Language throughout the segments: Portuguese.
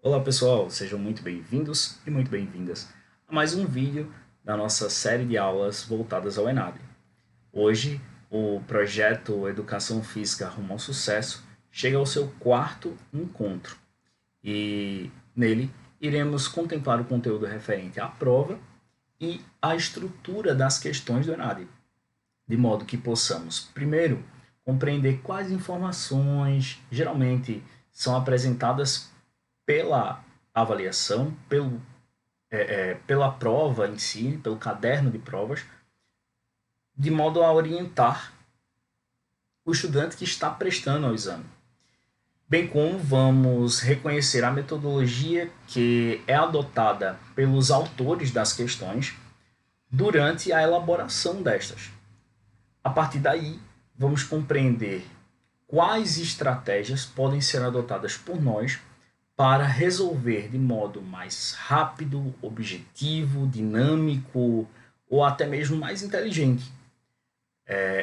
Olá pessoal, sejam muito bem-vindos e muito bem-vindas a mais um vídeo da nossa série de aulas voltadas ao ENAD. Hoje, o projeto Educação Física Rumo ao Sucesso chega ao seu quarto encontro e nele iremos contemplar o conteúdo referente à prova e à estrutura das questões do ENAD, de modo que possamos, primeiro, compreender quais informações geralmente são apresentadas pela avaliação, pela prova em si, pelo caderno de provas, de modo a orientar o estudante que está prestando ao exame. Bem como vamos reconhecer a metodologia que é adotada pelos autores das questões durante a elaboração destas. A partir daí, vamos compreender quais estratégias podem ser adotadas por nós para resolver de modo mais rápido, objetivo, dinâmico ou até mesmo mais inteligente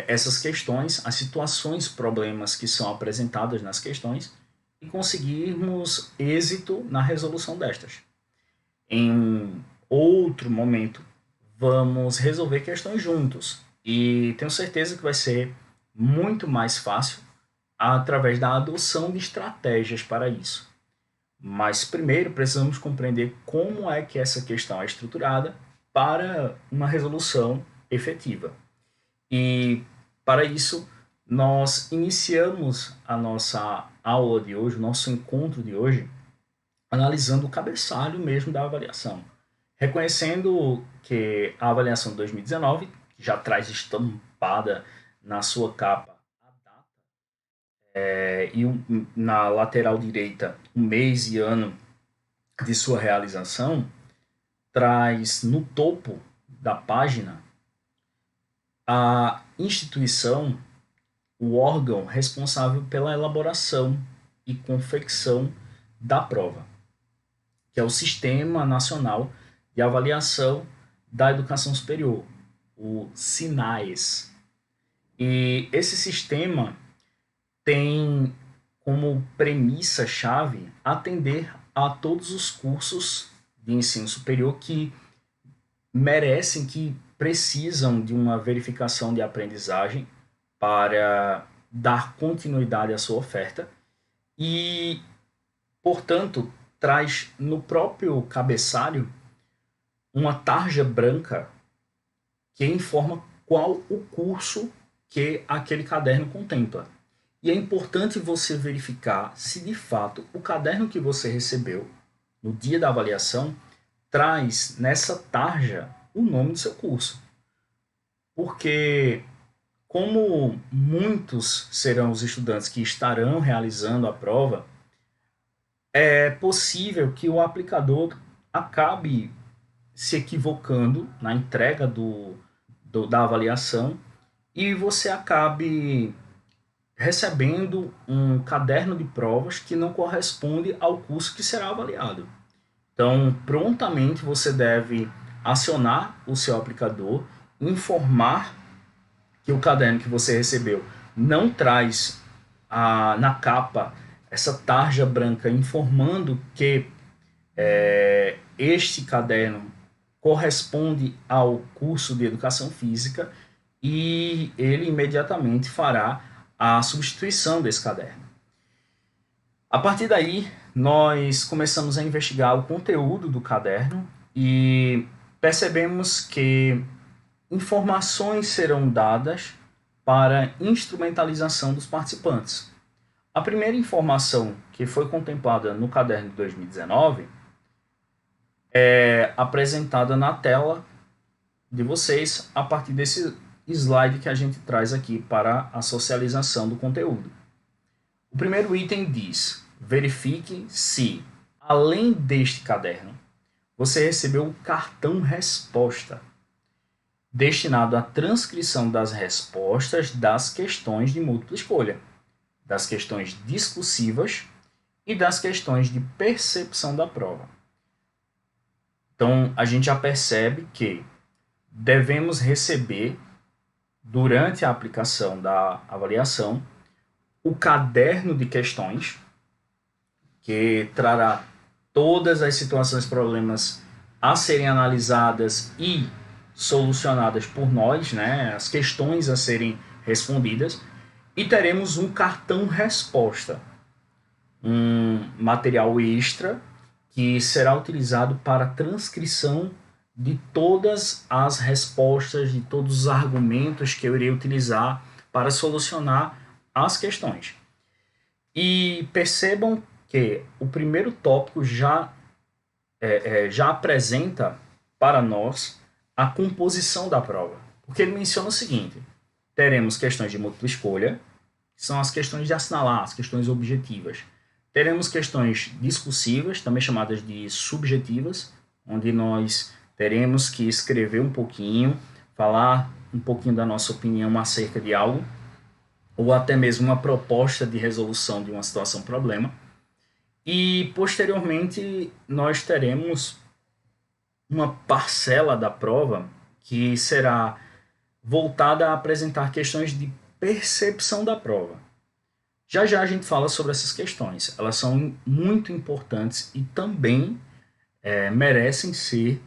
essas questões, as situações, problemas que são apresentadas nas questões e conseguirmos êxito na resolução destas. Em outro momento, vamos resolver questões juntos e tenho certeza que vai ser muito mais fácil através da adoção de estratégias para isso. Mas primeiro precisamos compreender como é que essa questão é estruturada para uma resolução efetiva. E para isso, nós iniciamos a nossa aula de hoje, o nosso encontro de hoje, analisando o cabeçalho mesmo da avaliação. Reconhecendo que a avaliação de 2019, que já traz estampada na sua capa a data na lateral direita o mês e ano de sua realização, traz no topo da página a instituição, o órgão responsável pela elaboração e confecção da prova, que é o Sistema Nacional de Avaliação da Educação Superior, o SINAES. E esse sistema tem como premissa-chave atender a todos os cursos de ensino superior que merecem, que precisam de uma verificação de aprendizagem para dar continuidade à sua oferta e, portanto, traz no próprio cabeçalho uma tarja branca que informa qual o curso que aquele caderno contempla. E é importante você verificar se de fato o caderno que você recebeu no dia da avaliação traz nessa tarja o nome do seu curso. Porque, como muitos serão os estudantes que estarão realizando a prova, é possível que o aplicador acabe se equivocando na entrega da avaliação e você acabe recebendo um caderno de provas que não corresponde ao curso que será avaliado. Então, prontamente você deve acionar o seu aplicador, informar que o caderno que você recebeu não traz na capa essa tarja branca informando que este caderno corresponde ao curso de Educação Física e ele imediatamente fará a substituição desse caderno. A partir daí, nós começamos a investigar o conteúdo do caderno e percebemos que informações serão dadas para instrumentalização dos participantes. A primeira informação que foi contemplada no caderno de 2019 é apresentada na tela de vocês a partir desse slide que a gente traz aqui para a socialização do conteúdo. O primeiro item diz: verifique se, além deste caderno, você recebeu o cartão resposta, destinado à transcrição das respostas das questões de múltipla escolha, das questões discursivas e das questões de percepção da prova. Então, a gente já percebe que devemos receber, durante a aplicação da avaliação, o caderno de questões, que trará todas as situações, problemas a serem analisadas e solucionadas por nós, né? As questões a serem respondidas, e teremos um cartão resposta, um material extra que será utilizado para a transcrição de todas as respostas, de todos os argumentos que eu irei utilizar para solucionar as questões. E percebam que o primeiro tópico já apresenta para nós a composição da prova, porque ele menciona o seguinte: teremos questões de múltipla escolha, que são as questões de assinalar, as questões objetivas. Teremos questões discursivas, também chamadas de subjetivas, onde nós teremos que escrever um pouquinho, falar um pouquinho da nossa opinião acerca de algo, ou até mesmo uma proposta de resolução de uma situação-problema. E, posteriormente, nós teremos uma parcela da prova que será voltada a apresentar questões de percepção da prova. Já já a gente fala sobre essas questões. Elas são muito importantes e também merecem ser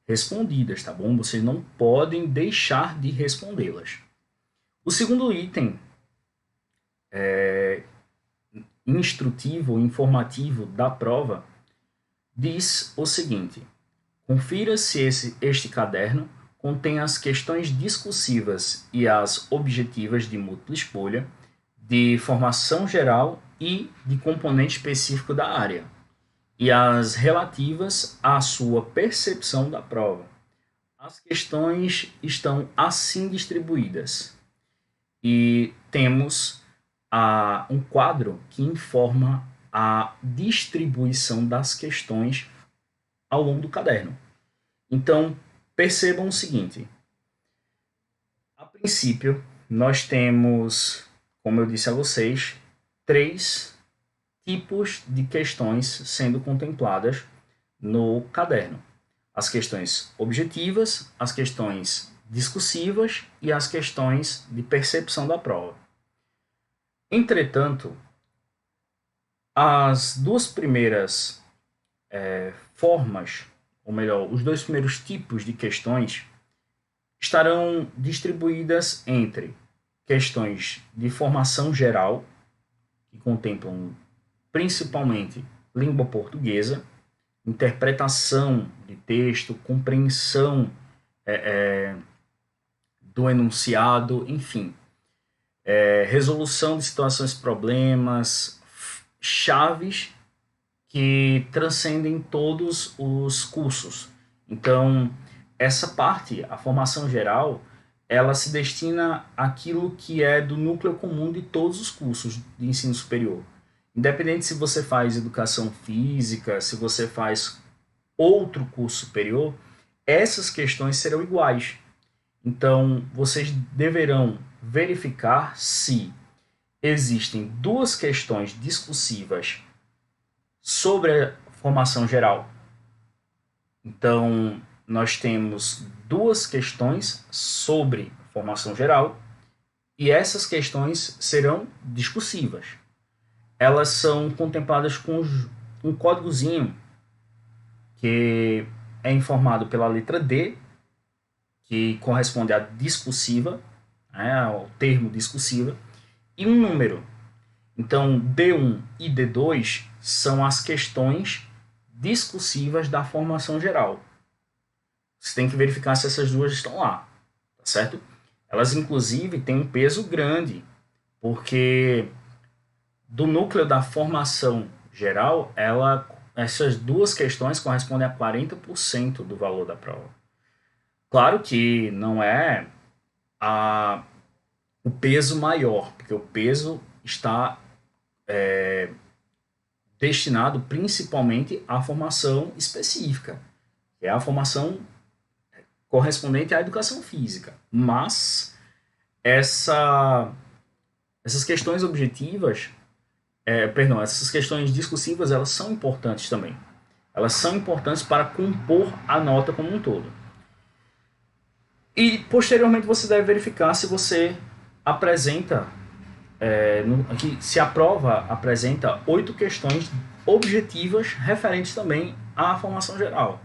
respondidas, tá bom? Vocês não podem deixar de respondê-las. O segundo item instrutivo, informativo da prova diz o seguinte: confira se este caderno contém as questões discursivas e as objetivas de múltipla escolha, de formação geral e de componente específico da área, e as relativas à sua percepção da prova. As questões estão assim distribuídas. E temos um quadro que informa a distribuição das questões ao longo do caderno. Então, percebam o seguinte: a princípio, nós temos, como eu disse a vocês, 3 tipos de questões sendo contempladas no caderno: as questões objetivas, as questões discursivas e as questões de percepção da prova. Entretanto, as duas primeiras formas, ou melhor, os 2 primeiros tipos de questões estarão distribuídas entre questões de formação geral, que contemplam principalmente língua portuguesa, interpretação de texto, compreensão do enunciado, enfim, resolução de situações, problemas, chaves que transcendem todos os cursos. Então, essa parte, a formação geral, ela se destina àquilo que é do núcleo comum de todos os cursos de ensino superior. Independente se você faz educação física, se você faz outro curso superior, essas questões serão iguais. Então, vocês deverão verificar se existem 2 questões discursivas sobre a formação geral. Então, nós temos 2 questões sobre formação geral e essas questões serão discursivas. Elas são contempladas com um códigozinho que é informado pela letra D, que corresponde à discursiva, ao termo discursiva, e um número. Então, D1 e D2 são as questões discursivas da formação geral. Você tem que verificar se essas 2 estão lá, tá certo? Elas, inclusive, têm um peso grande, porque do núcleo da formação geral, essas 2 questões correspondem a 40% do valor da prova. Claro que não é o peso maior, porque o peso está destinado principalmente à formação específica, que é a formação correspondente à educação física. Mas essas questões objetivas, essas questões discursivas, elas são importantes também. Elas são importantes para compor a nota como um todo. E, posteriormente, você deve verificar se você apresenta, se a prova apresenta 8 questões objetivas referentes também à formação geral.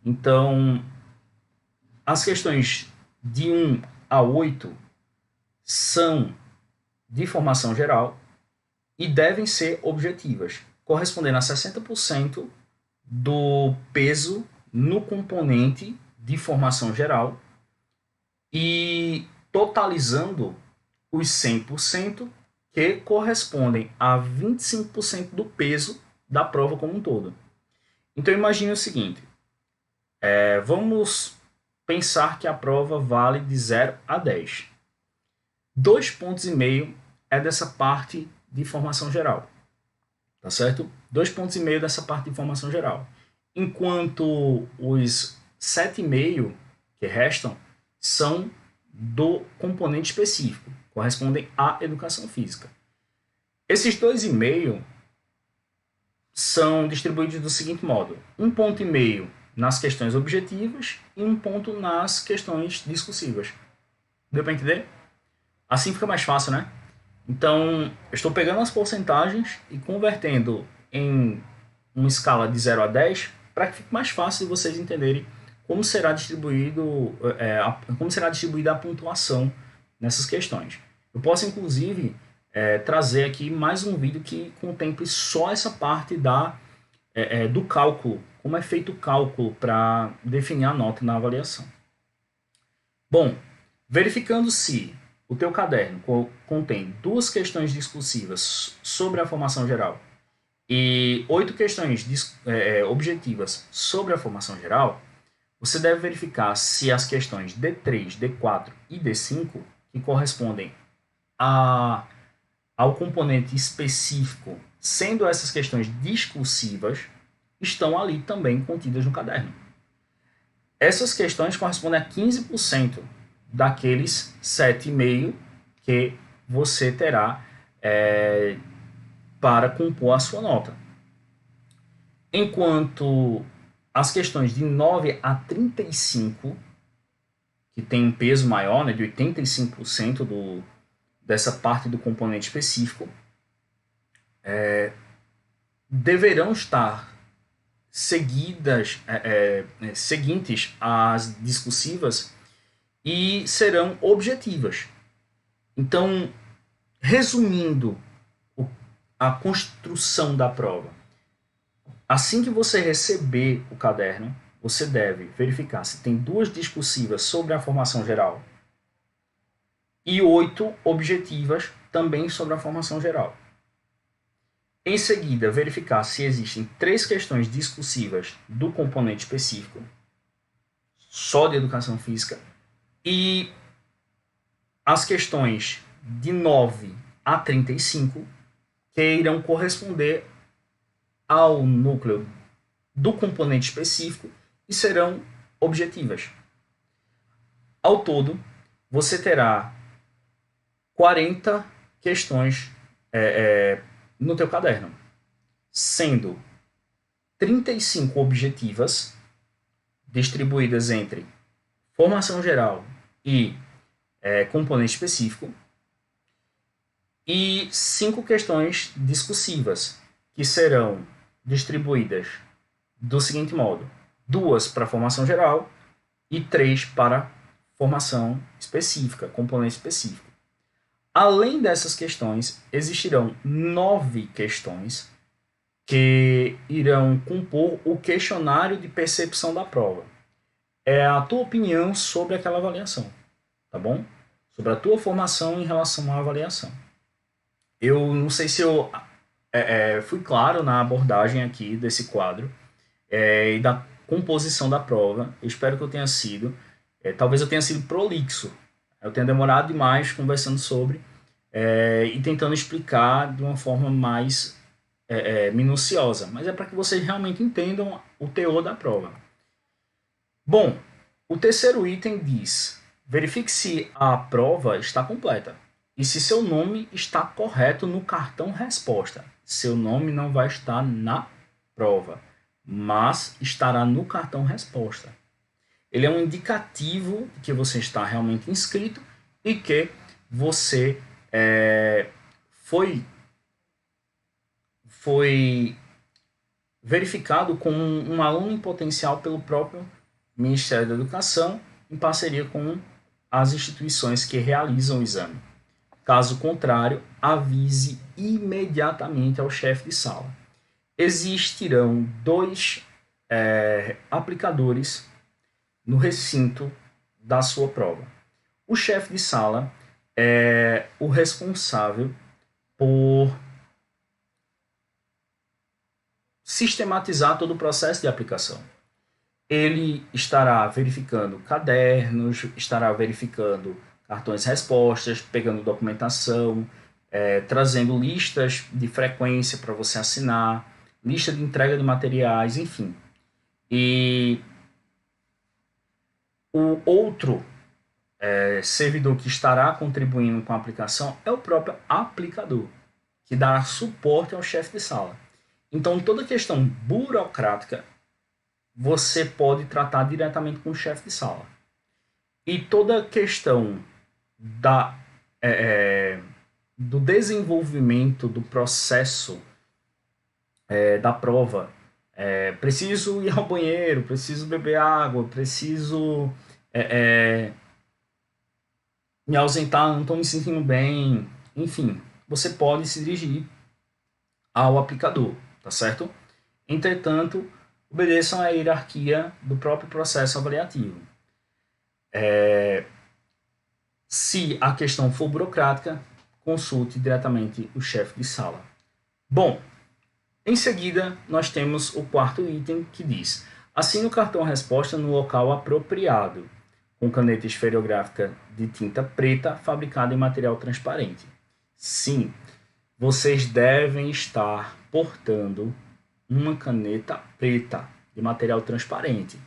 Então, as questões de 1 a 8 são de formação geral e devem ser objetivas, correspondendo a 60% do peso no componente de formação geral e totalizando os 100% que correspondem a 25% do peso da prova como um todo. Então imagine o seguinte, vamos pensar que a prova vale de 0 a 10. 2,5 pontos é dessa parte de formação geral, tá certo? 2,5 pontos dessa parte de formação geral. Enquanto os 7,5 que restam são do componente específico, correspondem à educação física. Esses 2,5 são distribuídos do seguinte modo: 1,5 ponto nas questões objetivas e 1 ponto nas questões discursivas. Deu para entender? Assim fica mais fácil, né? Então, eu estou pegando as porcentagens e convertendo em uma escala de 0 a 10 para que fique mais fácil de vocês entenderem como será distribuída a pontuação nessas questões. Eu posso, inclusive, trazer aqui mais um vídeo que contemple só essa parte do cálculo, como é feito o cálculo para definir a nota na avaliação. Bom, verificando se o teu caderno contém 2 questões discursivas sobre a formação geral e 8 questões objetivas sobre a formação geral, você deve verificar se as questões D3, D4 e D5, que correspondem ao componente específico, sendo essas questões discursivas, estão ali também contidas no caderno. Essas questões correspondem a 15% daqueles 7,5 que você terá para compor a sua nota. Enquanto as questões de 9 a 35, que tem um peso maior, né, de 85% dessa parte do componente específico, deverão estar seguintes às discursivas e serão objetivas. Então, resumindo a construção da prova, assim que você receber o caderno, você deve verificar se tem 2 discursivas sobre a formação geral e 8 objetivas também sobre a formação geral. Em seguida, verificar se existem 3 questões discursivas do componente específico, só de educação física, e as questões de 9 a 35, que irão corresponder ao núcleo do componente específico e serão objetivas. Ao todo, você terá 40 questões no teu caderno, sendo 35 objetivas, distribuídas entre formação geral e componente específico, e 5 questões discursivas, que serão distribuídas do seguinte modo: 2 para formação geral e 3 para formação específica, componente específico. Além dessas questões, existirão 9 questões que irão compor o questionário de percepção da prova. É a tua opinião sobre aquela avaliação, tá bom? Sobre a tua formação em relação à avaliação. Eu não sei se eu fui claro na abordagem aqui desse quadro e da composição da prova. Eu espero que eu tenha sido. Talvez eu tenha sido prolixo. Eu tenho demorado demais conversando sobre e tentando explicar de uma forma mais minuciosa, mas é para que vocês realmente entendam o teor da prova. Bom, o terceiro item diz: verifique se a prova está completa e se seu nome está correto no cartão resposta. Seu nome não vai estar na prova, mas estará no cartão resposta. Ele é um indicativo de que você está realmente inscrito e que você foi verificado com um aluno em potencial pelo próprio Ministério da Educação, em parceria com as instituições que realizam o exame. Caso contrário, avise imediatamente ao chefe de sala. Existirão dois aplicadores no recinto da sua prova. O chefe de sala é o responsável por sistematizar todo o processo de aplicação. Ele estará verificando cadernos, estará verificando cartões respostas, pegando documentação, trazendo listas de frequência para você assinar, lista de entrega de materiais, enfim. E o outro servidor que estará contribuindo com a aplicação é o próprio aplicador, que dará suporte ao chefe de sala. Então, toda questão burocrática você pode tratar diretamente com o chefe de sala. E toda questão do desenvolvimento do processo da prova, preciso ir ao banheiro, preciso beber água, preciso me ausentar, não estou me sentindo bem, enfim, você pode se dirigir ao aplicador, tá certo? Entretanto, obedeçam à hierarquia do próprio processo avaliativo. Se a questão for burocrática, consulte diretamente o chefe de sala. Bom, em seguida, nós temos o quarto item que diz: assine o cartão resposta no local apropriado, com caneta esferográfica de tinta preta fabricada em material transparente. Sim, vocês devem estar portando uma caneta preta de material transparente.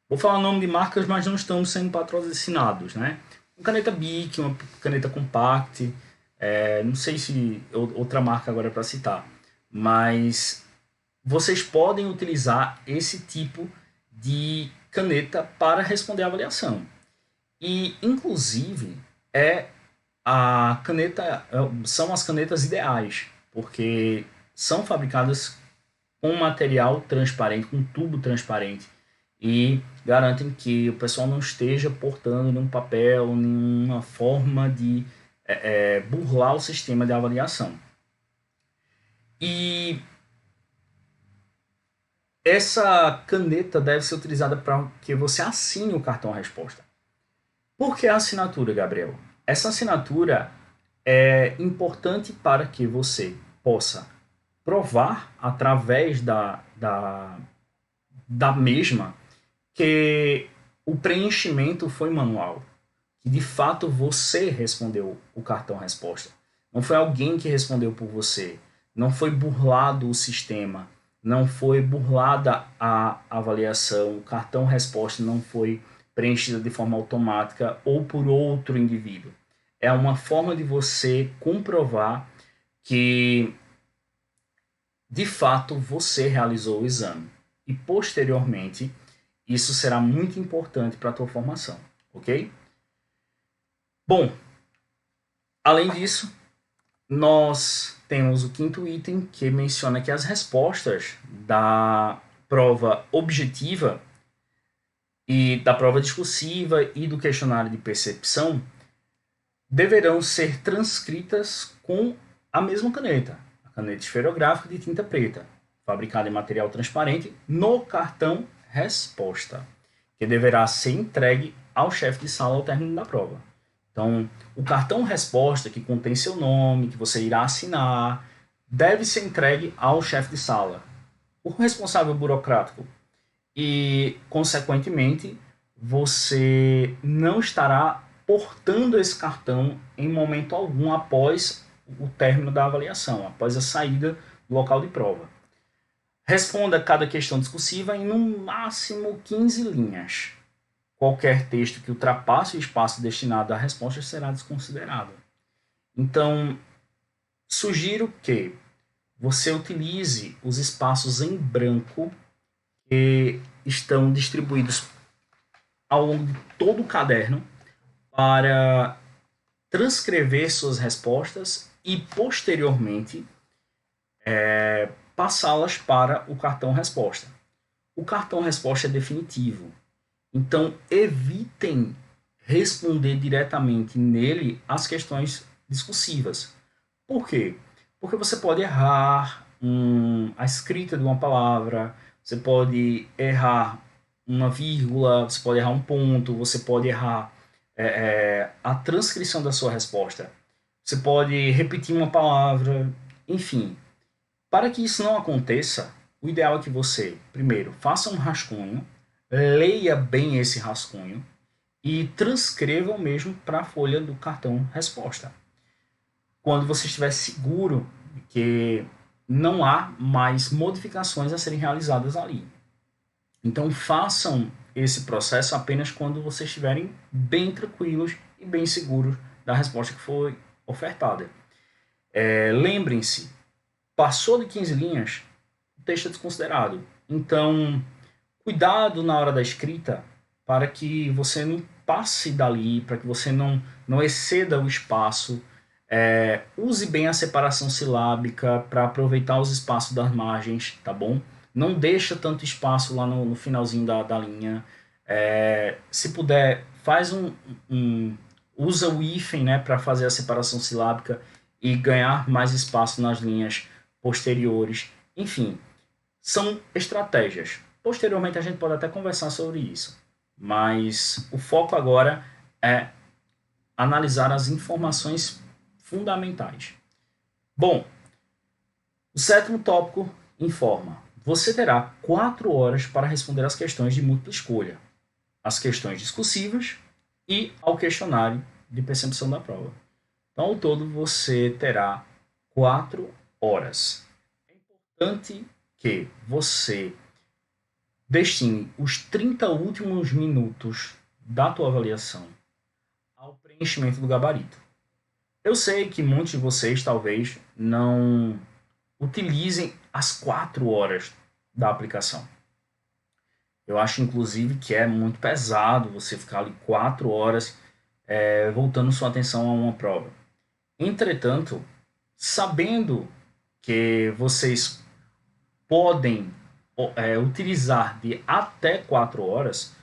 Vou falar o nome de marcas, mas não estamos sendo patrocinados, né? Uma caneta Bic, uma caneta Compact, não sei se outra marca agora para citar, mas vocês podem utilizar esse tipo de caneta para responder à avaliação. E, inclusive, são as canetas ideais, porque são fabricadas com material transparente, com tubo transparente, e garantem que o pessoal não esteja portando nenhum papel, nenhuma forma de burlar o sistema de avaliação. E essa caneta deve ser utilizada para que você assine o cartão resposta. Por que a assinatura, Gabriel? Essa assinatura é importante para que você possa provar através da mesma que o preenchimento foi manual, que de fato você respondeu o cartão resposta. Não foi alguém que respondeu por você, não foi burlado o sistema, não foi burlada a avaliação, o cartão resposta não foi preenchido de forma automática ou por outro indivíduo. É uma forma de você comprovar que de fato você realizou o exame. E posteriormente, isso será muito importante para a tua formação, ok? Bom, além disso, nós temos o quinto item que menciona que as respostas da prova objetiva e da prova discursiva e do questionário de percepção deverão ser transcritas com a mesma caneta, a caneta esferográfica de tinta preta, fabricada em material transparente, no cartão resposta, que deverá ser entregue ao chefe de sala ao término da prova. Então, o cartão resposta, que contém seu nome, que você irá assinar, deve ser entregue ao chefe de sala, o responsável burocrático. E, consequentemente, você não estará portando esse cartão em momento algum após o término da avaliação, após a saída do local de prova. Responda cada questão discursiva em no máximo 15 linhas. Qualquer texto que ultrapasse o espaço destinado à resposta será desconsiderado. Então, sugiro que você utilize os espaços em branco que estão distribuídos ao longo de todo o caderno para transcrever suas respostas e, posteriormente, passá-las para o cartão resposta. O cartão resposta é definitivo, então evitem responder diretamente nele as questões discursivas. Por quê? Porque você pode errar a escrita de uma palavra, você pode errar uma vírgula, você pode errar um ponto, você pode errar a transcrição da sua resposta. Você pode repetir uma palavra, enfim. Para que isso não aconteça, o ideal é que você, primeiro, faça um rascunho, leia bem esse rascunho e transcreva o mesmo para a folha do cartão resposta. Quando você estiver seguro de que não há mais modificações a serem realizadas ali. Então façam esse processo apenas quando vocês estiverem bem tranquilos e bem seguros da resposta que foi ofertada. Lembrem-se, passou de 15 linhas, o texto é desconsiderado. Então, cuidado na hora da escrita para que você não passe dali, para que você não exceda o espaço. Use bem a separação silábica para aproveitar os espaços das margens, tá bom? Não deixa tanto espaço lá no finalzinho da linha. Se puder, faz usa o hífen, né, para fazer a separação silábica e ganhar mais espaço nas linhas posteriores. Enfim, são estratégias. Posteriormente a gente pode até conversar sobre isso. Mas o foco agora é analisar as informações fundamentais. Bom, o sétimo tópico informa: você terá 4 horas para responder às questões de múltipla escolha, as questões discursivas e ao questionário de percepção da prova. Então, ao todo, você terá 4 horas. É importante que você destine os 30 últimos minutos da tua avaliação ao preenchimento do gabarito. Eu sei que muitos de vocês talvez não utilizem as 4 horas da aplicação. Eu acho, inclusive, que é muito pesado você ficar ali 4 horas voltando sua atenção a uma prova. Entretanto, sabendo que vocês podem utilizar de até 4 horas,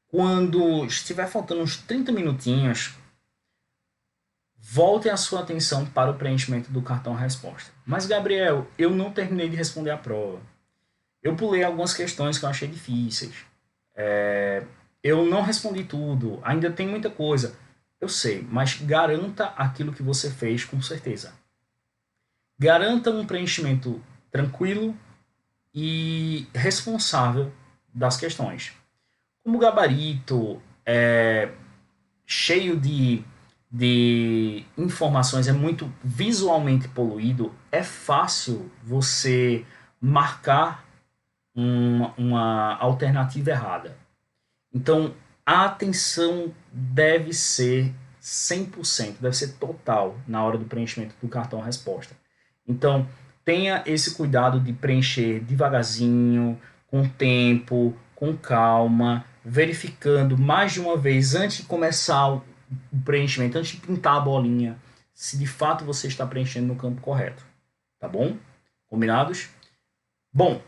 quando estiver faltando uns 30 minutinhos, voltem a sua atenção para o preenchimento do cartão resposta. Mas, Gabriel, eu não terminei de responder a prova. Eu pulei algumas questões que eu achei difíceis. Eu não respondi tudo, ainda tem muita coisa. Eu sei, mas garanta aquilo que você fez com certeza. Garanta um preenchimento tranquilo e responsável das questões. Como o gabarito é cheio de informações, é muito visualmente poluído, é fácil você marcar uma alternativa errada. Então, a atenção deve ser 100%, deve ser total na hora do preenchimento do cartão resposta. Então, tenha esse cuidado de preencher devagarzinho, com tempo, com calma, verificando mais de uma vez antes de começar o preenchimento, antes de pintar a bolinha, se de fato você está preenchendo no campo correto. Tá bom? Combinados? Bom,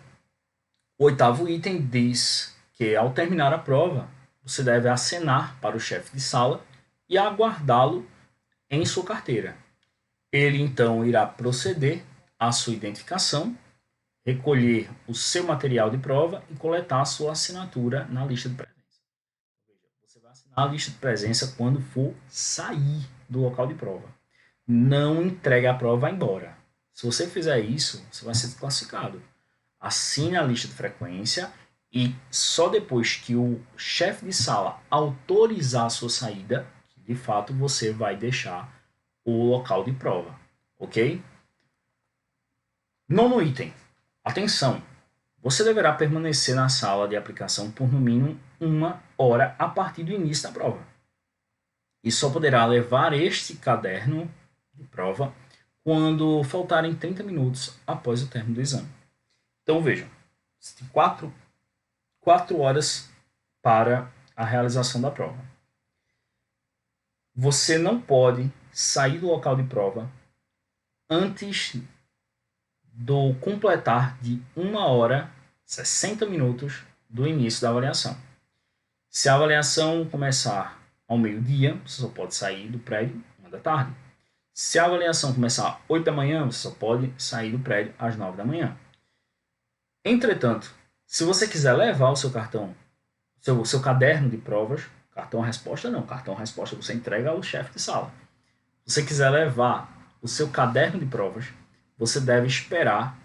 o 8º item diz que ao terminar a prova, você deve acenar para o chefe de sala e aguardá-lo em sua carteira. Ele então irá proceder à sua identificação, recolher o seu material de prova e coletar a sua assinatura na lista de presença. Você vai assinar a lista de presença quando for sair do local de prova. Não entregue a prova e vá embora. Se você fizer isso, você vai ser desclassificado. Assine a lista de frequência e só depois que o chefe de sala autorizar a sua saída, de fato você vai deixar o local de prova, ok? 9º item. Atenção! Você deverá permanecer na sala de aplicação por no mínimo 1 hora a partir do início da prova. E só poderá levar este caderno de prova quando faltarem 30 minutos após o término do exame. Então vejam, você tem 4 horas para a realização da prova. Você não pode sair do local de prova antes do completar de 1 hora, 60 minutos do início da avaliação. Se a avaliação começar ao meio-dia, você só pode sair do prédio 1 da tarde. Se a avaliação começar às 8 da manhã, você só pode sair do prédio às 9 da manhã. Entretanto, se você quiser levar o seu cartão, seu caderno de provas, cartão-resposta não, cartão-resposta você entrega ao chefe de sala. Se você quiser levar o seu caderno de provas, você deve esperar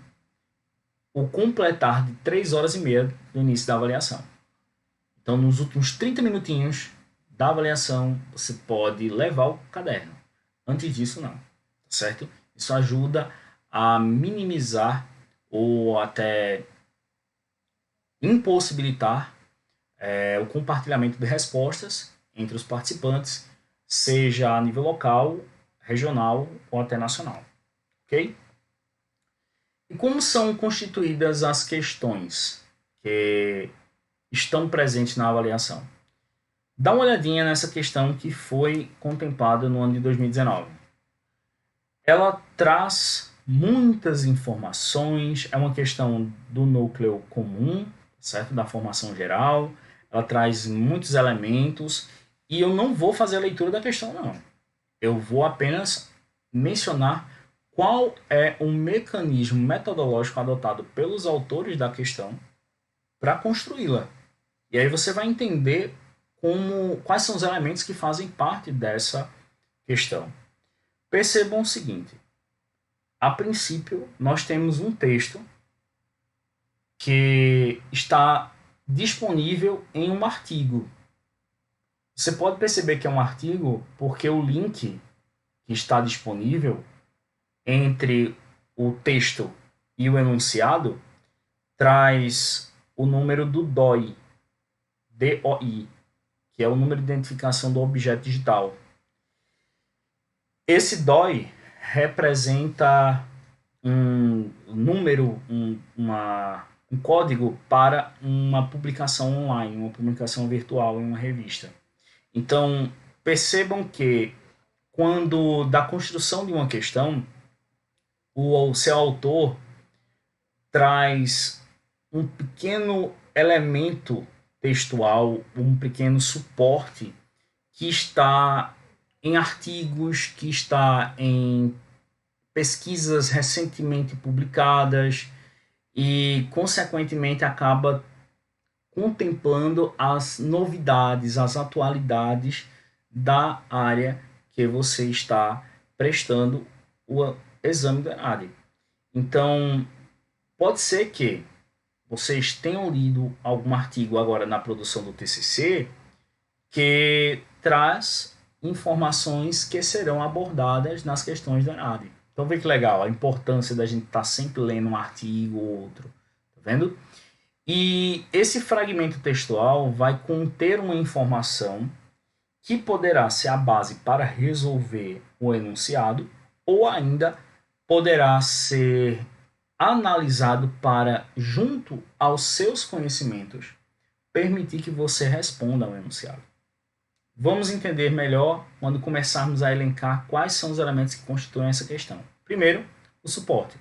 o completar de 3 horas e meia do início da avaliação. Então, nos últimos 30 minutinhos da avaliação, você pode levar o caderno. Antes disso, não. Certo? Isso ajuda a minimizar ou até impossibilitar o compartilhamento de respostas entre os participantes, seja a nível local, regional ou até nacional. Ok? E como são constituídas as questões que estão presentes na avaliação? Dá uma olhadinha nessa questão que foi contemplada no ano de 2019. Ela traz muitas informações, é uma questão do núcleo comum, certo? Da formação geral, ela traz muitos elementos e eu não vou fazer a leitura da questão, não. Eu vou apenas mencionar qual é o mecanismo metodológico adotado pelos autores da questão para construí-la. E aí você vai entender quais são os elementos que fazem parte dessa questão. Percebam o seguinte: a princípio, nós temos um texto que está disponível em um artigo. Você pode perceber que é um artigo porque o link que está disponível entre o texto e o enunciado traz o número do DOI, DOI, que é o número de identificação do objeto digital. Esse DOI representa um número, um código para uma publicação online, uma publicação virtual em uma revista. Então, percebam que quando da construção de uma questão, o seu autor traz um pequeno elemento textual, um pequeno suporte que está em artigos, que está em pesquisas recentemente publicadas e, consequentemente, acaba contemplando as novidades, as atualidades da área que você está prestando o exame do ENAD. Então, pode ser que vocês tenham lido algum artigo agora na produção do TCC que traz informações que serão abordadas nas questões do ENAD. Então, vê que legal a importância da gente estar sempre lendo um artigo ou outro. Tá vendo? E esse fragmento textual vai conter uma informação que poderá ser a base para resolver o enunciado ou ainda poderá ser analisado para, junto aos seus conhecimentos, permitir que você responda ao enunciado. Vamos entender melhor quando começarmos a elencar quais são os elementos que constituem essa questão. Primeiro, o suporte.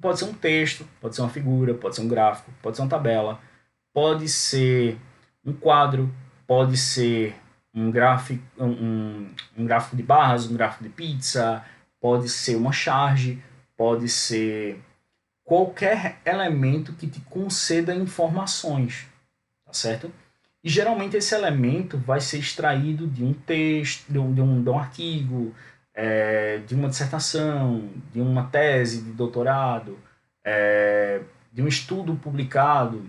Pode ser um texto, pode ser uma figura, pode ser um gráfico, pode ser uma tabela, pode ser um quadro, pode ser um gráfico de barras, um gráfico de pizza, pode ser uma charge, pode ser qualquer elemento que te conceda informações, tá certo? E geralmente esse elemento vai ser extraído de um texto, de um artigo, de uma dissertação, de uma tese de doutorado, de um estudo publicado,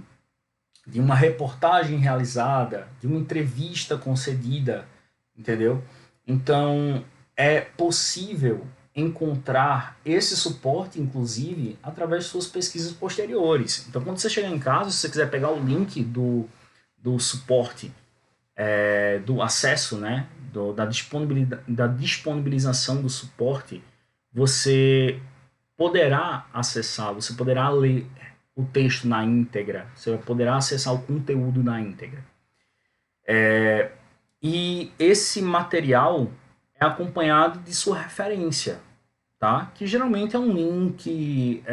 de uma reportagem realizada, de uma entrevista concedida, entendeu? Então, é possível encontrar esse suporte, inclusive, através de suas pesquisas posteriores. Então, quando você chegar em casa, se você quiser pegar o link do suporte, do acesso, né, da disponibilização do suporte, você poderá acessar, você poderá ler o texto na íntegra, você poderá acessar o conteúdo na íntegra. E esse material é acompanhado de sua referência. tá? Que geralmente é um link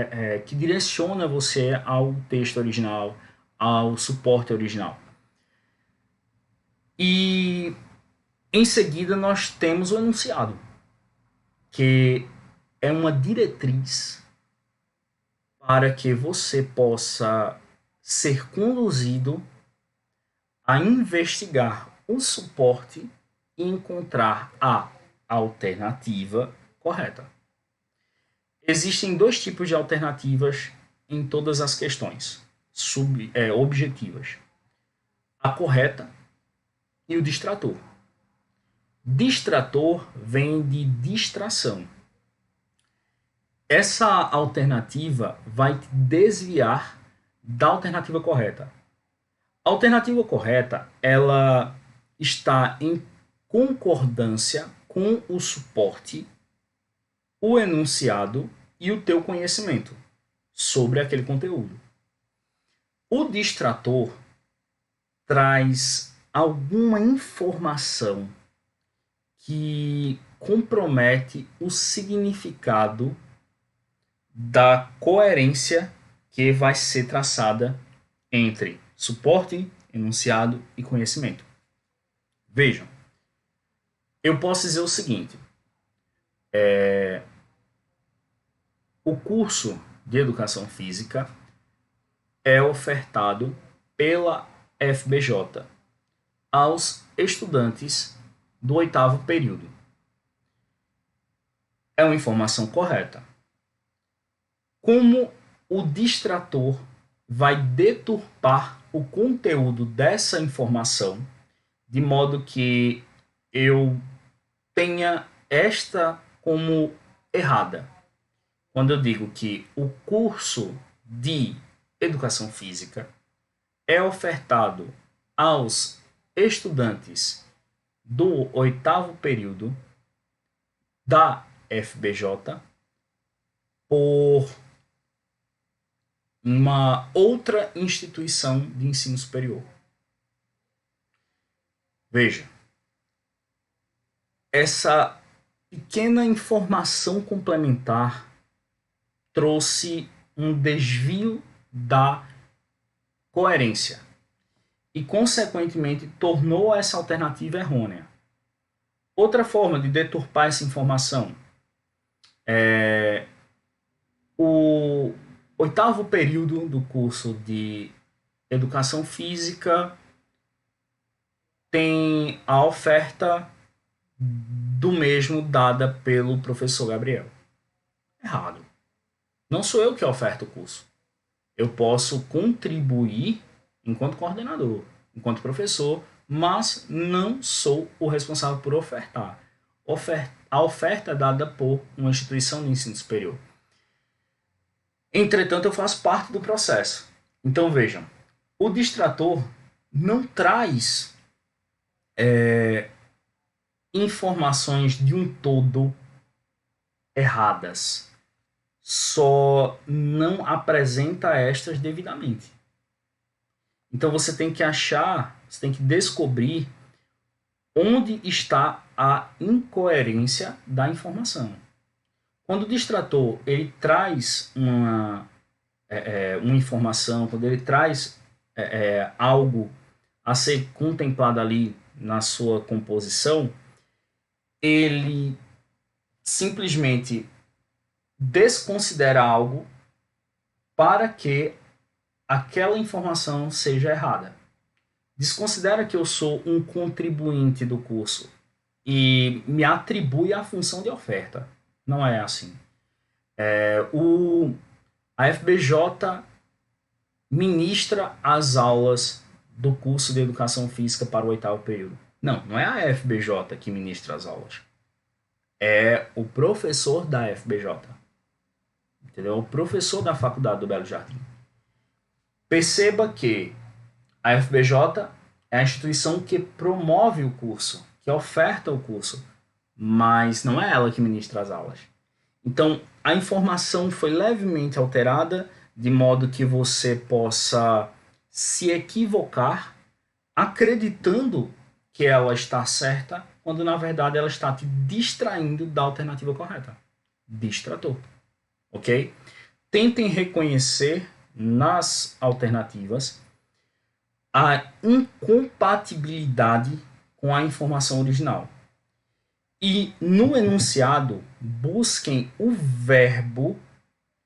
que direciona você ao texto original, ao suporte original. E em seguida nós temos o enunciado, que é uma diretriz para que você possa ser conduzido a investigar o suporte e encontrar a alternativa correta. Existem dois tipos de alternativas em todas as questões objetivas: a correta e o distrator. Distrator vem de distração. Essa alternativa vai te desviar da alternativa correta. A alternativa correta, ela está em concordância com o suporte, o enunciado e o teu conhecimento sobre aquele conteúdo. O distrator traz alguma informação que compromete o significado da coerência que vai ser traçada entre suporte, enunciado e conhecimento. Vejam, eu posso dizer o seguinte: o curso de Educação Física é ofertado pela FBJ aos estudantes do 8º período. É uma informação correta. Como o distrator vai deturpar o conteúdo dessa informação de modo que eu tenha esta como errada? Quando eu digo que o curso de Educação Física é ofertado aos estudantes do 8º período da FBJ por uma outra instituição de ensino superior. Veja, essa pequena informação complementar trouxe um desvio da coerência e, consequentemente, tornou essa alternativa errônea. Outra forma de deturpar essa informação é o 8º período do curso de Educação Física tem a oferta do mesmo dada pelo professor Gabriel. Errado. Não sou eu que oferto o curso. Eu posso contribuir enquanto coordenador, enquanto professor, mas não sou o responsável por ofertar. A oferta é dada por uma instituição de ensino superior. Entretanto, eu faço parte do processo. Então, vejam, o distrator não traz informações de um todo erradas. Só não apresenta estas devidamente. Então você tem que achar, você tem que descobrir onde está a incoerência da informação. Quando o distrator ele traz uma informação, quando ele traz algo a ser contemplado ali na sua composição, ele simplesmente desconsidera algo para que aquela informação seja errada. Desconsidera que eu sou um contribuinte do curso e me atribui a função de oferta. Não é assim. A FBJ ministra as aulas do curso de Educação Física para o 8º período. Não é a FBJ que ministra as aulas. É o professor da FBJ. Entendeu? O professor da Faculdade do Belo Jardim. Perceba que a FBJ é a instituição que promove o curso, que oferta o curso, mas não é ela que ministra as aulas. Então, a informação foi levemente alterada de modo que você possa se equivocar acreditando que ela está certa, quando na verdade ela está te distraindo da alternativa correta. distrator, ok? Tentem reconhecer nas alternativas a incompatibilidade com a informação original. E no enunciado, busquem o verbo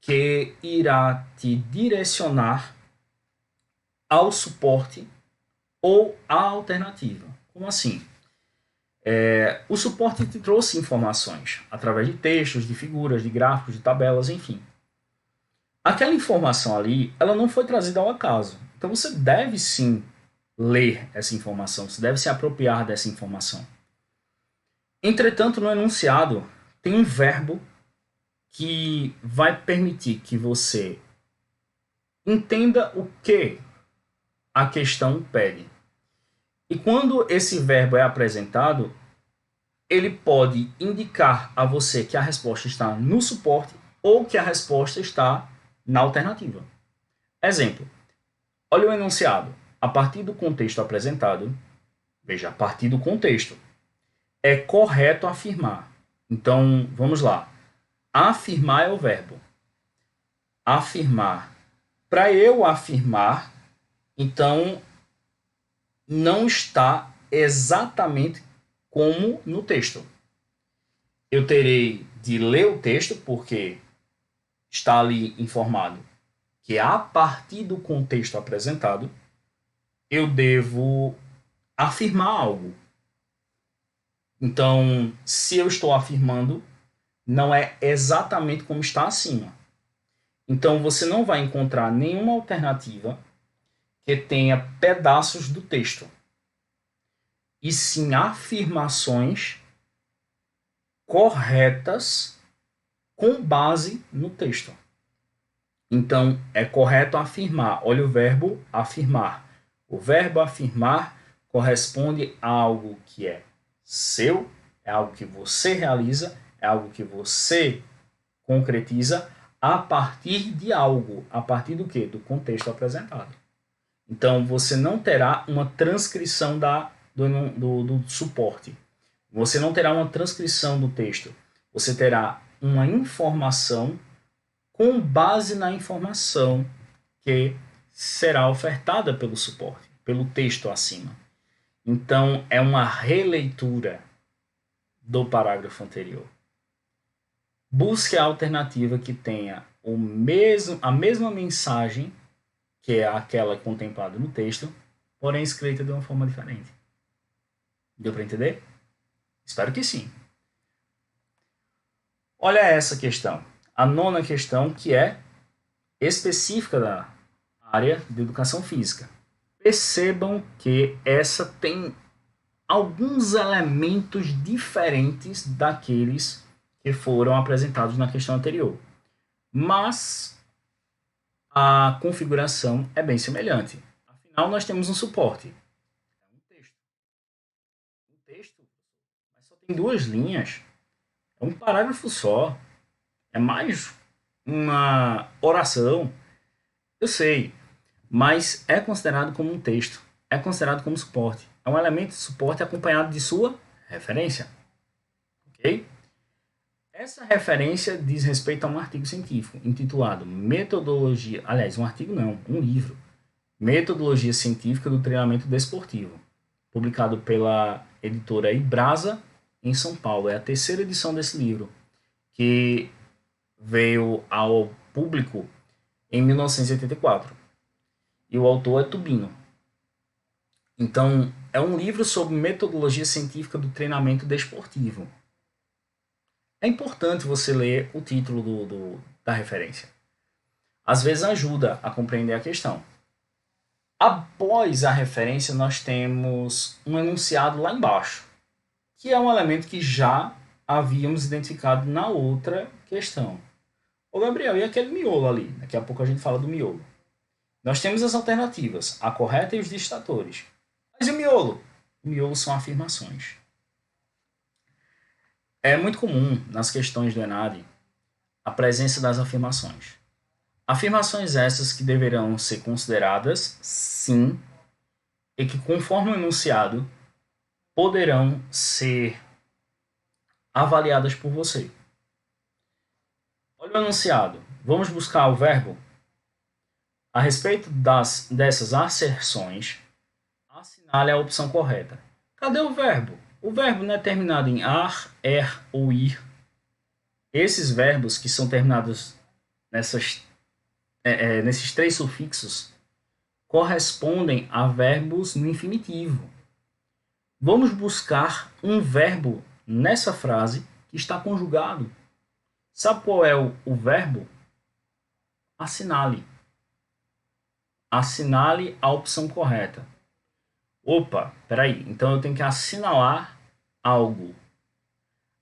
que irá te direcionar ao suporte ou à alternativa. Como assim? O suporte te trouxe informações através de textos, de figuras, de gráficos, de tabelas, enfim. Aquela informação ali, ela não foi trazida ao acaso. Então você deve sim ler essa informação, você deve se apropriar dessa informação. Entretanto, no enunciado tem um verbo que vai permitir que você entenda o que a questão pede. E quando esse verbo é apresentado, ele pode indicar a você que a resposta está no suporte ou que a resposta está na alternativa. Exemplo, olha o enunciado. A partir do contexto apresentado, veja, a partir do contexto, é correto afirmar. Então, vamos lá. Afirmar é o verbo. Afirmar. Para eu afirmar, então, não está exatamente como no texto. Eu terei de ler o texto, porque está ali informado que a partir do contexto apresentado, eu devo afirmar algo. Então, se eu estou afirmando, não é exatamente como está acima. Então, você não vai encontrar nenhuma alternativa que tenha pedaços do texto, e sim afirmações corretas com base no texto. Então, é correto afirmar. Olha o verbo afirmar. O verbo afirmar corresponde a algo que é seu, é algo que você realiza, é algo que você concretiza a partir de algo. A partir do quê? Do contexto apresentado. Então, você não terá uma transcrição do suporte. Você não terá uma transcrição do texto. Você terá uma informação com base na informação que será ofertada pelo suporte, pelo texto acima. Então, é uma releitura do parágrafo anterior. Busque a alternativa que tenha a mesma mensagem, que é aquela contemplada no texto, porém escrita de uma forma diferente. Deu para entender? Espero que sim. Olha essa questão. A nona questão, que é específica da área de educação física. Percebam que essa tem alguns elementos diferentes daqueles que foram apresentados na questão anterior. Mas a configuração é bem semelhante. Afinal, nós temos um suporte. É um texto. Um texto, mas só tem 2 linhas. É um parágrafo só. É mais uma oração. Eu sei, mas é considerado como um texto. É considerado como suporte. É um elemento de suporte acompanhado de sua referência. Ok? Essa referência diz respeito a um artigo científico intitulado Metodologia... Aliás, um artigo não, um livro. Metodologia Científica do Treinamento Desportivo, publicado pela editora Ibrasa, em São Paulo. É a 3ª edição desse livro, que veio ao público em 1984. E o autor é Tubino. Então, é um livro sobre metodologia científica do treinamento desportivo. É importante você ler o título da referência. Às vezes ajuda a compreender a questão. Após a referência, nós temos um enunciado lá embaixo, que é um elemento que já havíamos identificado na outra questão. Ô Gabriel, e aquele miolo ali? Daqui a pouco a gente fala do miolo. Nós temos as alternativas, a correta e os distratores. Mas e o miolo? O miolo são afirmações. É muito comum nas questões do ENAD a presença das afirmações. Afirmações essas que deverão ser consideradas, sim, e que, conforme o enunciado, poderão ser avaliadas por você. Olha o enunciado. Vamos buscar o verbo. A respeito dessas asserções, assinale a opção correta. Cadê o verbo? O verbo não é terminado em ar, er ou ir. Esses verbos que são terminados nesses três sufixos correspondem a verbos no infinitivo. Vamos buscar um verbo nessa frase que está conjugado. Sabe qual é o verbo? Assinale. Assinale a opção correta. Opa, peraí. Então eu tenho que assinalar algo.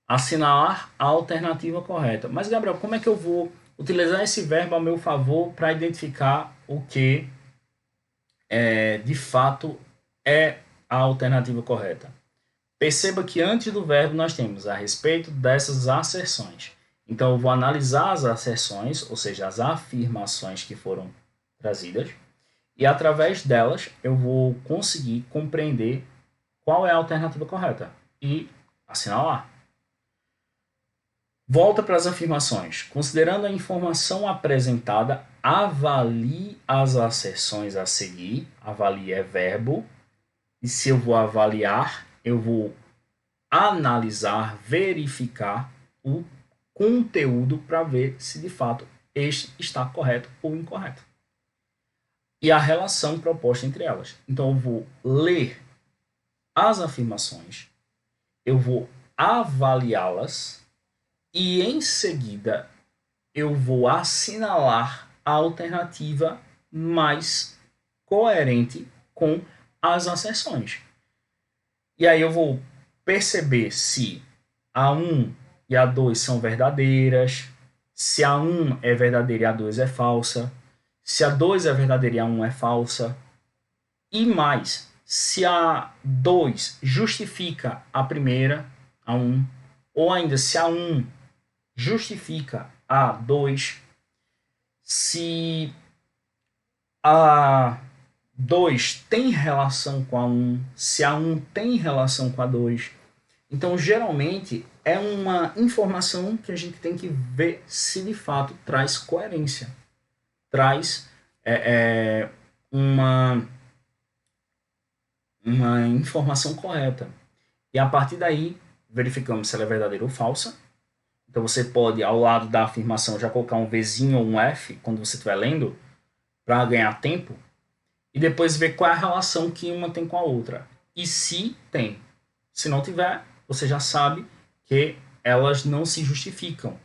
Assinalar a alternativa correta. Mas, Gabriel, como é que eu vou utilizar esse verbo a meu favor para identificar o que de fato é a alternativa correta? Perceba que antes do verbo nós temos a respeito dessas asserções. Então eu vou analisar as asserções, ou seja, as afirmações que foram trazidas, e através delas eu vou conseguir compreender qual é a alternativa correta e assinalar. Volta para as afirmações. Considerando a informação apresentada, avalie as asserções a seguir. Avalie é verbo. E se eu vou avaliar, eu vou analisar, verificar o conteúdo para ver se de fato este está correto ou incorreto. E a relação proposta entre elas. Então eu vou ler as afirmações, eu vou avaliá-las e em seguida eu vou assinalar a alternativa mais coerente com as asserções. E aí eu vou perceber se a 1 e a 2 são verdadeiras, se a 1 é verdadeira e a 2 é falsa, se a 2 é verdadeira e a 1 é falsa, e mais, se a 2 justifica a primeira, a 1, ou ainda se a 1 justifica a 2, se a 2 tem relação com a 1, se a 1 tem relação com a 2. Então, geralmente, é uma informação que a gente tem que ver se de fato traz coerência, traz uma informação correta. E a partir daí, verificamos se ela é verdadeira ou falsa. Então, você pode, ao lado da afirmação, já colocar um Vzinho ou um F, quando você estiver lendo, para ganhar tempo. E depois ver qual é a relação que uma tem com a outra. E se tem. Se não tiver, você já sabe que elas não se justificam.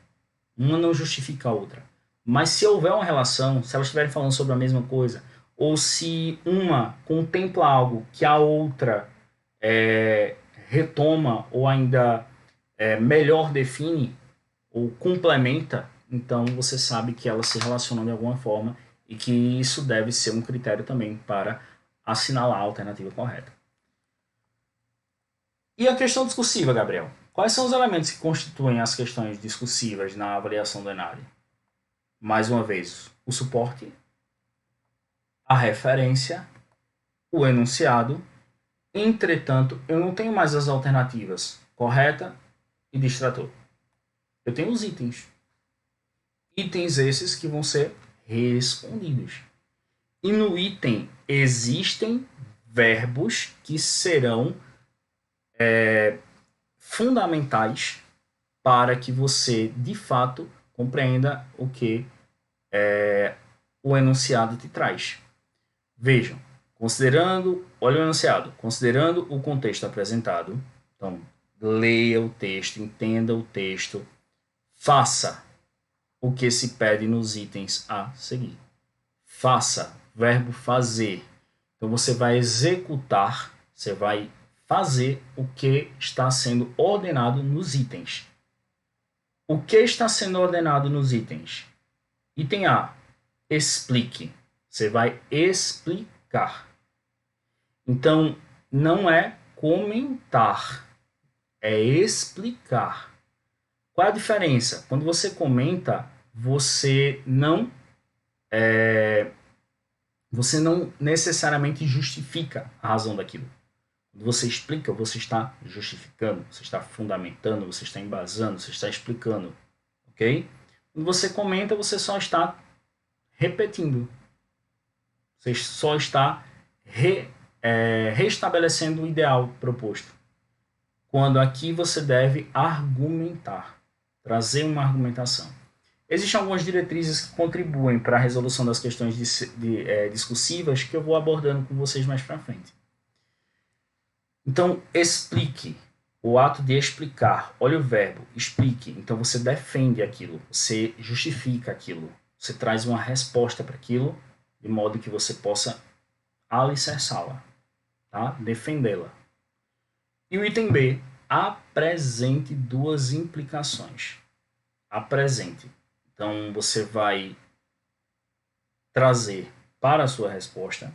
Uma não justifica a outra. Mas se houver uma relação, se elas estiverem falando sobre a mesma coisa, ou se uma contempla algo que a outra retoma ou ainda melhor define ou complementa, então você sabe que elas se relacionam de alguma forma e que isso deve ser um critério também para assinalar a alternativa correta. E a questão discursiva, Gabriel? Quais são os elementos que constituem as questões discursivas na avaliação do ENADE? Mais uma vez, o suporte, a referência, o enunciado. Entretanto, eu não tenho mais as alternativas correta e distrator. Eu tenho os itens. Itens esses que vão ser respondidos. E no item existem verbos que serão fundamentais para que você, de fato, compreenda o que o enunciado te traz. Vejam, olha o enunciado, considerando o contexto apresentado, então, leia o texto, entenda o texto, faça o que se pede nos itens a seguir. Faça, verbo fazer. Então, você vai executar, você vai fazer o que está sendo ordenado nos itens. O que está sendo ordenado nos itens? Item A, explique. Você vai explicar. Então, não é comentar, é explicar. Qual é a diferença? Quando você comenta, você não necessariamente justifica a razão daquilo. Quando você explica, você está justificando, você está fundamentando, você está embasando, você está explicando, ok? Quando você comenta, você só está repetindo. Você só está restabelecendo o ideal proposto. Quando aqui você deve argumentar, trazer uma argumentação. Existem algumas diretrizes que contribuem para a resolução das questões discursivas que eu vou abordando com vocês mais para frente. Então, explique. O ato de explicar. Olha o verbo, explique. Então, você defende aquilo, você justifica aquilo, você traz uma resposta para aquilo, de modo que você possa alicerçá-la, tá? Defendê-la. E o item B, apresente duas implicações. Apresente. Então, você vai trazer para a sua resposta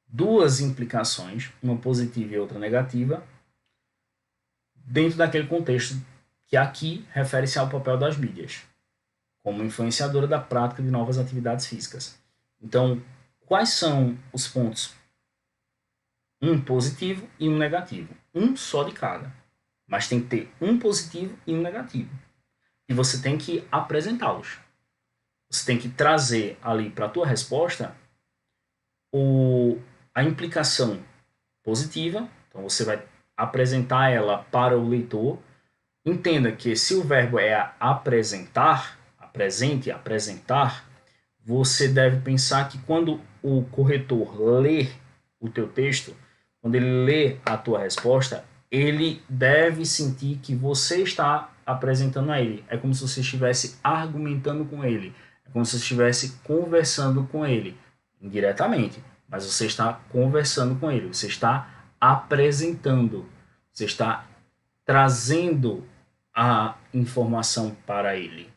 duas implicações, uma positiva e outra negativa, dentro daquele contexto que aqui refere-se ao papel das mídias, como influenciadora da prática de novas atividades físicas. Então, quais são os pontos? Um positivo e um negativo. Um só de cada. Mas tem que ter um positivo e um negativo. E você tem que apresentá-los. Você tem que trazer ali para a tua resposta a implicação positiva. Então você vai apresentar ela para o leitor. Entenda que se o verbo é apresentar, apresente, apresentar, você deve pensar que quando o corretor lê o teu texto, quando ele lê a tua resposta, ele deve sentir que você está apresentando a ele. É como se você estivesse argumentando com ele. É como se você estivesse conversando com ele, indiretamente. Mas você está conversando com ele. Você está apresentando. Você está trazendo a informação para ele.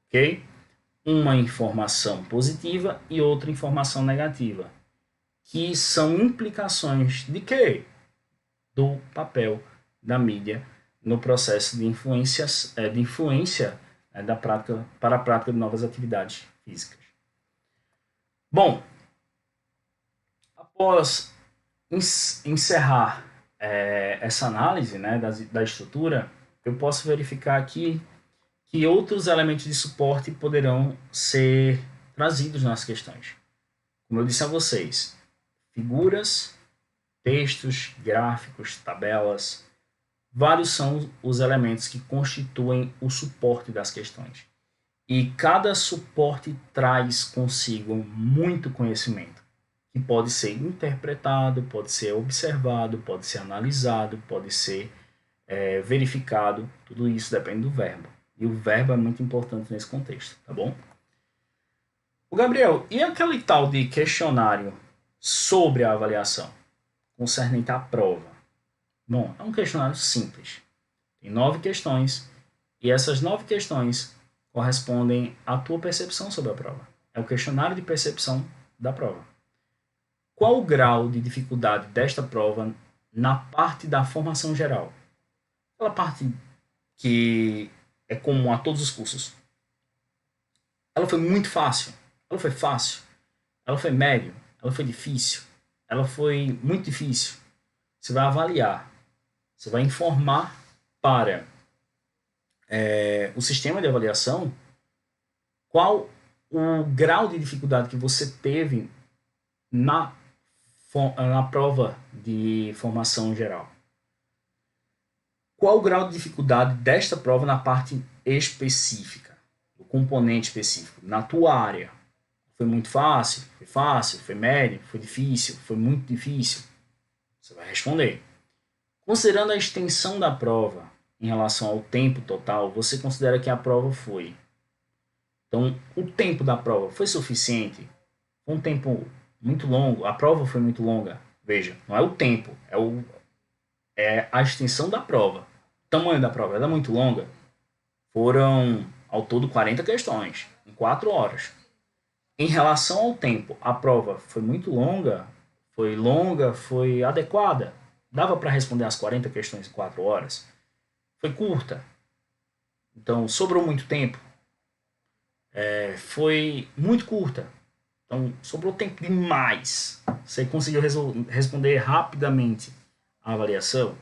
Ok? Uma informação positiva e outra informação negativa. Que são implicações de quê? Do papel da mídia no processo de influência da prática, para a prática de novas atividades físicas. Bom, após encerrar essa análise, né, da estrutura, eu posso verificar aqui que outros elementos de suporte poderão ser trazidos nas questões. Como eu disse a vocês, figuras, textos, gráficos, tabelas, vários são os elementos que constituem o suporte das questões. E cada suporte traz consigo muito conhecimento, que pode ser interpretado, pode ser observado, pode ser analisado, pode ser verificado. Tudo isso depende do verbo. E o verbo é muito importante nesse contexto, tá bom? O Gabriel, e aquele tal de questionário sobre a avaliação concernente à prova? Bom, é um questionário simples. Tem 9 questões e essas 9 questões correspondem à tua percepção sobre a prova. É o questionário de percepção da prova. Qual o grau de dificuldade desta prova na parte da formação geral? Aquela parte que é comum a todos os cursos. Ela foi muito fácil? Ela foi fácil? Ela foi médio? Ela foi difícil? Ela foi muito difícil? Você vai avaliar. Você vai informar para o sistema de avaliação qual o grau de dificuldade que você teve na prova de formação geral. Qual o grau de dificuldade desta prova na parte específica, o componente específico, na tua área? Foi muito fácil? Foi fácil? Foi médio? Foi difícil? Foi muito difícil? Você vai responder. Considerando a extensão da prova em relação ao tempo total, você considera que a prova foi. Então, o tempo da prova foi suficiente? Foi um tempo muito longo? A prova foi muito longa? Veja, não é o tempo, é a extensão da prova. O tamanho da prova era muito longa? Foram, ao todo, 40 questões, em 4 horas. Em relação ao tempo, a prova foi muito longa? Foi adequada? Dava para responder as 40 questões em 4 horas? Foi curta? Então, sobrou muito tempo? Foi muito curta? Então, sobrou tempo demais. Você conseguiu responder rapidamente a avaliação?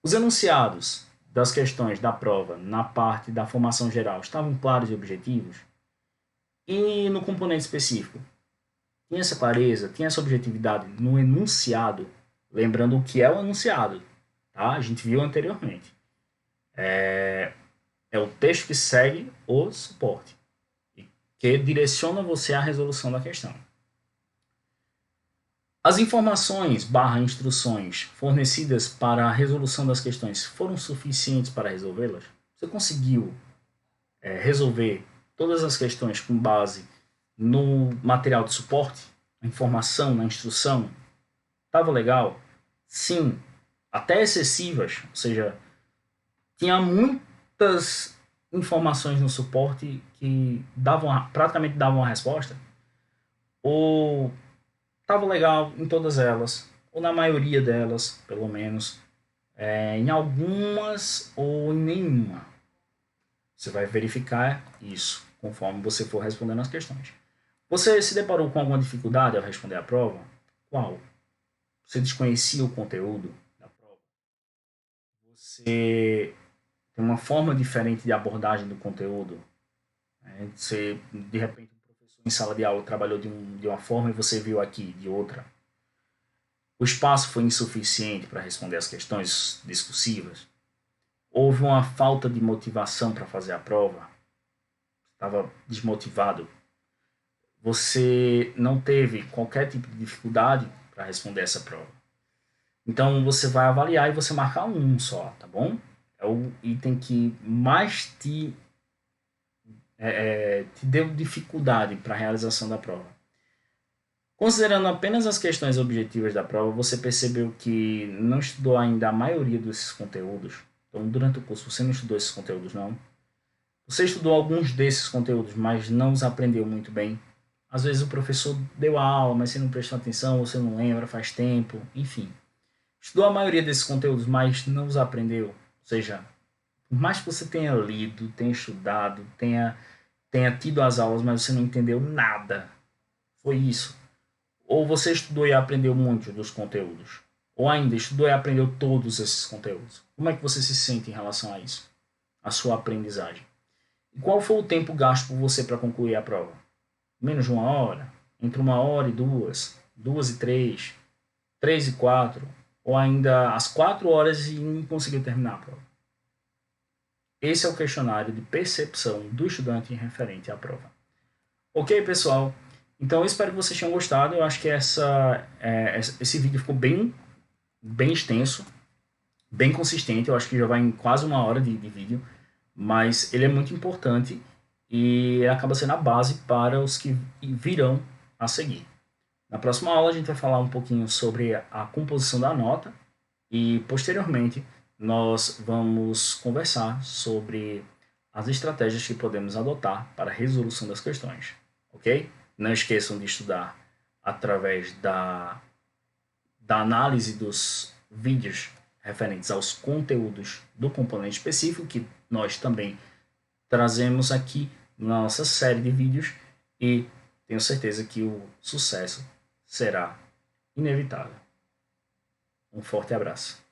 Os enunciados das questões da prova na parte da formação geral estavam claros e objetivos? E no componente específico, tinha essa clareza, tinha essa objetividade no enunciado, lembrando o que é o enunciado, tá? A gente viu anteriormente. É o texto que segue o suporte, e que direciona você à resolução da questão. As informações / instruções fornecidas para a resolução das questões foram suficientes para resolvê-las? Você conseguiu resolver todas as questões com base no material de suporte, na informação, na instrução? Estava legal? Sim, até excessivas, ou seja, tinha muitas informações no suporte que praticamente davam a resposta, ou estava legal em todas elas, ou na maioria delas, pelo menos, em algumas ou em nenhuma. Você vai verificar isso conforme você for respondendo as questões. Você se deparou com alguma dificuldade ao responder a prova? Qual? Você desconhecia o conteúdo da prova? Você tem uma forma diferente de abordagem do conteúdo? Você, de repente, o professor em sala de aula trabalhou de uma forma e você viu aqui de outra. O espaço foi insuficiente para responder as questões discursivas? Houve uma falta de motivação para fazer a prova? Estava desmotivado? Você não teve qualquer tipo de dificuldade para responder essa prova? Então você vai avaliar e você marcar um só, tá bom? É o item que mais te deu dificuldade para a realização da prova. Considerando apenas as questões objetivas da prova, você percebeu que não estudou ainda a maioria desses conteúdos. Então, durante o curso, você não estudou esses conteúdos, não. Você estudou alguns desses conteúdos, mas não os aprendeu muito bem. Às vezes o professor deu a aula, mas você não prestou atenção, você não lembra, faz tempo, enfim. Estudou a maioria desses conteúdos, mas não os aprendeu. Ou seja, por mais que você tenha lido, tenha estudado, tenha tido as aulas, mas você não entendeu nada. Foi isso. Ou você estudou e aprendeu muito dos conteúdos. Ou ainda, estudou e aprendeu todos esses conteúdos. Como é que você se sente em relação a isso? A sua aprendizagem. E qual foi o tempo gasto por você para concluir a prova? Menos de 1 hora? Entre 1 hora e 2? 2 e 3? 3 e 4? Ou ainda às 4 horas e não conseguiu terminar a prova? Esse é o questionário de percepção do estudante referente à prova. Ok, pessoal? Então eu espero que vocês tenham gostado. Eu acho que esse vídeo ficou bem extenso, bem consistente. Eu acho que já vai em quase 1 hora de vídeo, mas ele é muito importante e acaba sendo a base para os que virão a seguir. Na próxima aula a gente vai falar um pouquinho sobre a composição da nota e posteriormente nós vamos conversar sobre as estratégias que podemos adotar para a resolução das questões, ok? Não esqueçam de estudar através da análise dos vídeos referentes aos conteúdos do componente específico, que nós também trazemos aqui na nossa série de vídeos, e tenho certeza que o sucesso será inevitável. Um forte abraço.